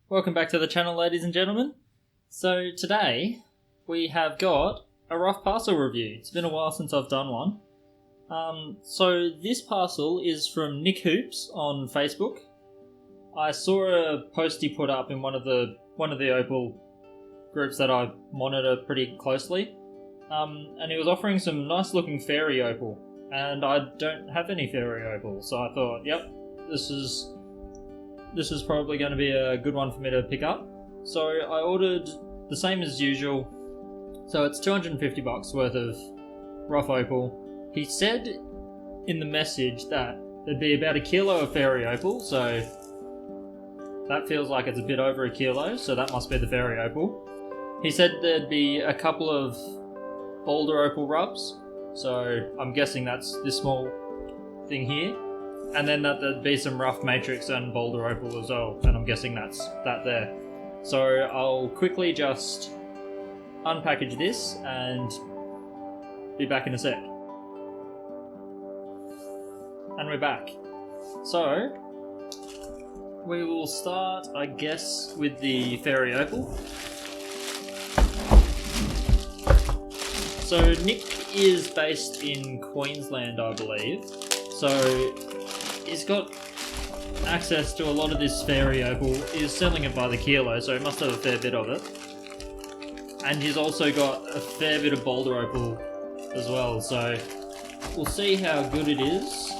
Welcome back to the channel, ladies and gentlemen. So today we have got a rough parcel review. It's been a while since I've done one. So this parcel is from Nick Hoops on Facebook. I saw a post he put up in one of the Opal groups that I monitor pretty closely, and he was offering some nice looking fairy opal, and I don't have any fairy opal, so I thought, yep, this is probably going to be a good one for me to pick up. So I ordered the same as usual. So it's $250 worth of rough opal. He said in the message that there'd be about a kilo of fairy opal, so that feels like it's a bit over a kilo, so that must be the fairy opal. He said there'd be a couple of Boulder Opal rubs, so I'm guessing that's this small thing here. And then that there'd be some rough matrix and Boulder Opal as well, and I'm guessing that's that there. So I'll quickly just unpackage this and be back in a sec. And we're back. So we will start, I guess, with the fairy opal. So Nick is based in Queensland, I believe. So he's got access to a lot of this fairy opal. He's selling it by the kilo, so he must have a fair bit of it. And he's also got a fair bit of Boulder Opal as well, so we'll see how good it is.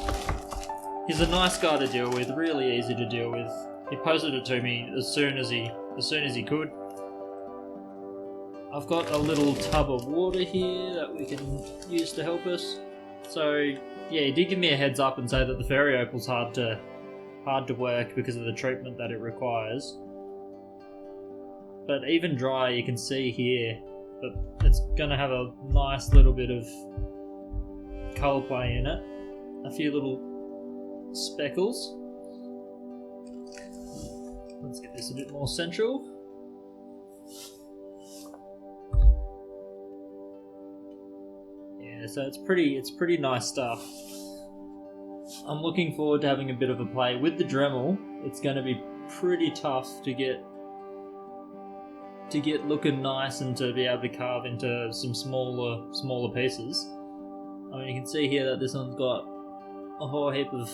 He's a nice guy to deal with, really easy to deal with. He posted it to me as soon as he could. I've got a little tub of water here that we can use to help us. So yeah, he did give me a heads up and say that the fairy opal's hard to work because of the treatment that it requires. But even dry, you can see here that it's going to have a nice little bit of colour play in it. A few little speckles. Let's get this a bit more central. So it's pretty nice stuff. I'm looking forward to having a bit of a play with the Dremel. It's going to be pretty tough to get looking nice and to be able to carve into some smaller pieces. I mean, you can see here that this one's got a whole heap of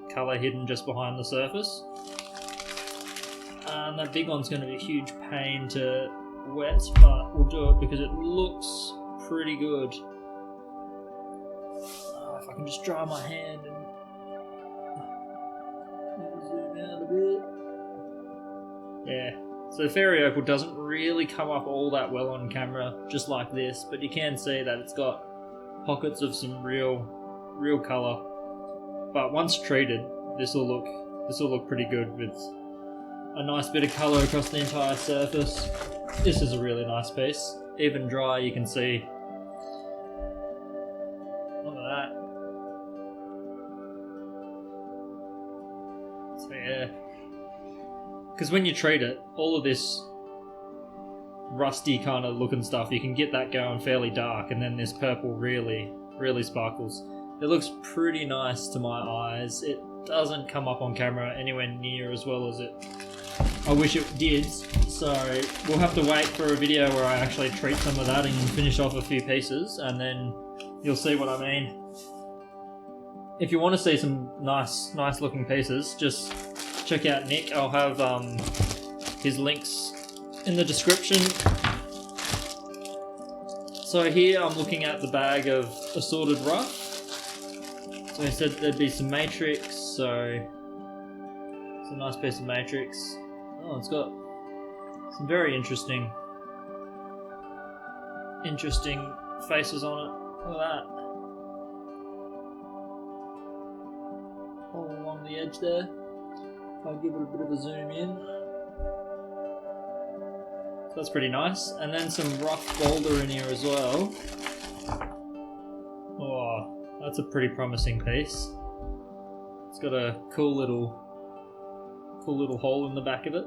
colour hidden just behind the surface, and that big one's going to be a huge pain to wet, but we'll do it because it looks pretty good. If I can just dry my hand and zoom out a bit. Yeah, so the fairy opal doesn't really come up all that well on camera, just like this, but you can see that it's got pockets of some real colour. But once treated, this will look pretty good with a nice bit of colour across the entire surface. This is a really nice piece. Even dry, you can see. Look at that. So yeah, because when you treat it, all of this rusty kind of looking stuff, you can get that going fairly dark, and then this purple really sparkles. It looks pretty nice to my eyes. It doesn't come up on camera anywhere near as well as I wish it did, so we'll have to wait for a video where I actually treat some of that and finish off a few pieces, and then you'll see what I mean. If you want to see some nice looking pieces, just check out Nick. I'll have his links in the description. So here I'm looking at the bag of assorted rough. So he said there'd be some matrix, so it's a nice piece of matrix. Oh, it's got some very interesting faces on it. Look at that. All along the edge there. I'll give it a bit of a zoom in. So that's pretty nice. And then some rough boulder in here as well. Oh, that's a pretty promising piece. It's got a cool little hole in the back of it.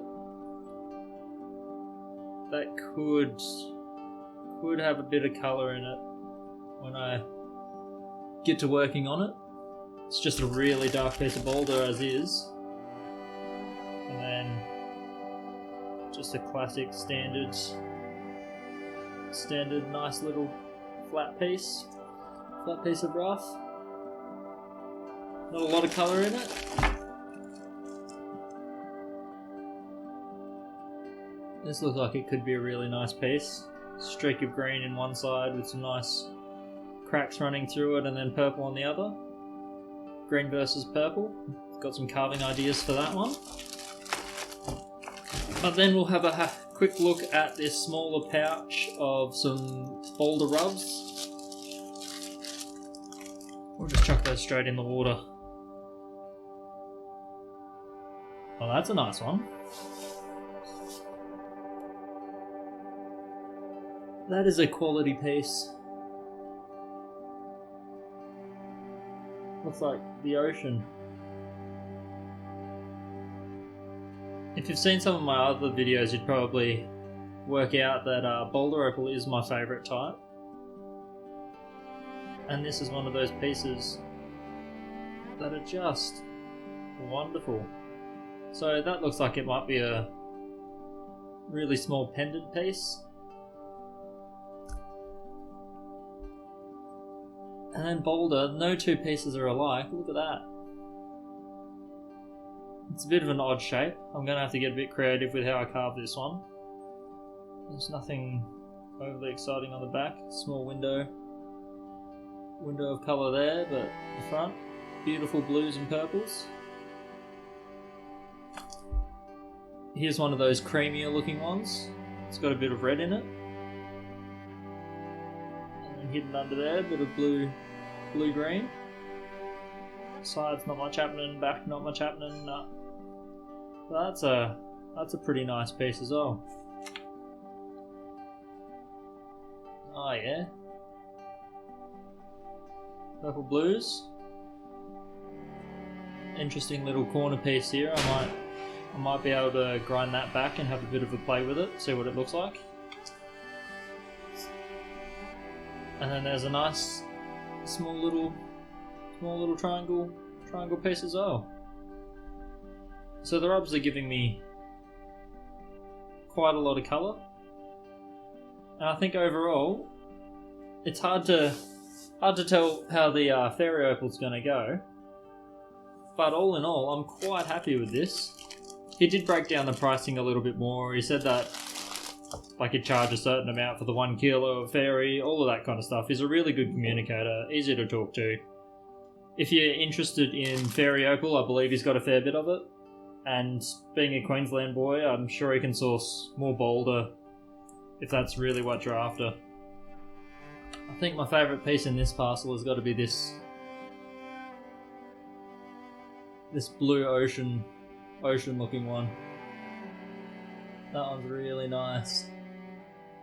That could have a bit of colour in it when I get to working on it. It's just a really dark piece of boulder as is. And then Just a classic standard nice little flat piece of rough. Not a lot of colour in it. This looks like it could be a really nice piece. Streak of green in one side with some nice cracks running through it, and then purple on the other. Green versus purple. Got some carving ideas for that one. But then we'll have a quick look at this smaller pouch of some Boulder rubs. We'll just chuck those straight in the water. Oh, that's a nice one. That is a quality piece. Looks like the ocean. If you've seen some of my other videos, you'd probably work out that Boulder Opal is my favourite type. And this is one of those pieces that are just wonderful. So that looks like it might be a really small pendant piece. And then Boulder, no two pieces are alike. Look at that. It's a bit of an odd shape. I'm going to have to get a bit creative with how I carve this one. There's nothing overly exciting on the back. Small window of colour there, but the front, beautiful blues and purples. Here's one of those creamier looking ones. It's got a bit of red in it. And then hidden under there, a bit of blue-green. Sides, not much happening. Back, not much happening. Nah. That's a pretty nice piece as well. Oh yeah. Purple blues. Interesting little corner piece here. I might be able to grind that back and have a bit of a play with it, see what it looks like. And then there's a nice small little triangle piece as well. So the rubs are giving me quite a lot of colour, and I think overall it's hard to tell how the fairy opal's going to go, but all in all I'm quite happy with this. He did break down the pricing a little bit more. He said that like he'd charge a certain amount for the 1 kilo of fairy, all of that kind of stuff. He's a really good communicator, easy to talk to. If you're interested in fairy opal, I believe he's got a fair bit of it. And being a Queensland boy, I'm sure he can source more Boulder if that's really what you're after. I think my favourite piece in this parcel has got to be this blue ocean looking one. That one's really nice.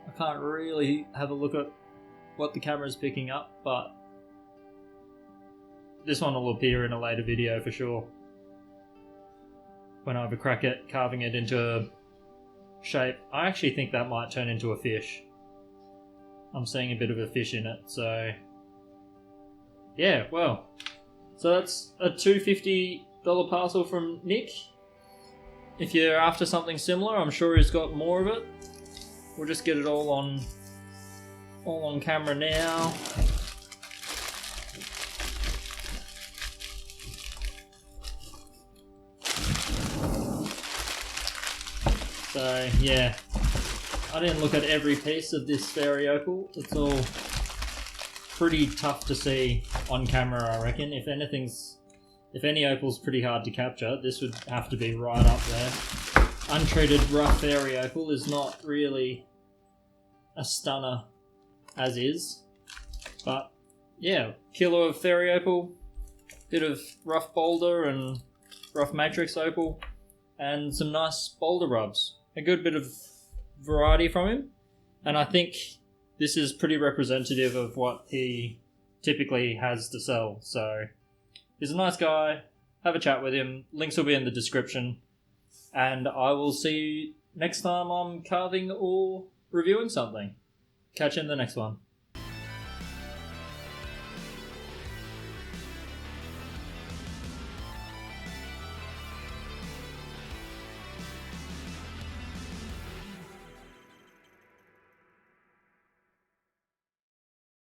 I can't really have a look at what the camera's picking up, but this one will appear in a later video for sure. When I have a crack at carving it into a shape. I actually think that might turn into a fish. I'm seeing a bit of a fish in it, so yeah, well. So that's a $250 parcel from Nick. If you're after something similar, I'm sure he's got more of it. We'll just get it all on camera now. So yeah, I didn't look at every piece of this fairy opal. It's all pretty tough to see on camera, I reckon. If any opal's pretty hard to capture, this would have to be right up there. Untreated rough fairy opal is not really a stunner as is, but yeah, kilo of fairy opal, bit of rough boulder and rough matrix opal, and some nice boulder rubs. A good bit of variety from him, and I think this is pretty representative of what he typically has to sell. So he's a nice guy. Have a chat with him. Links will be in the description, and I will see you next time I'm carving or reviewing something. Catch you in the next one.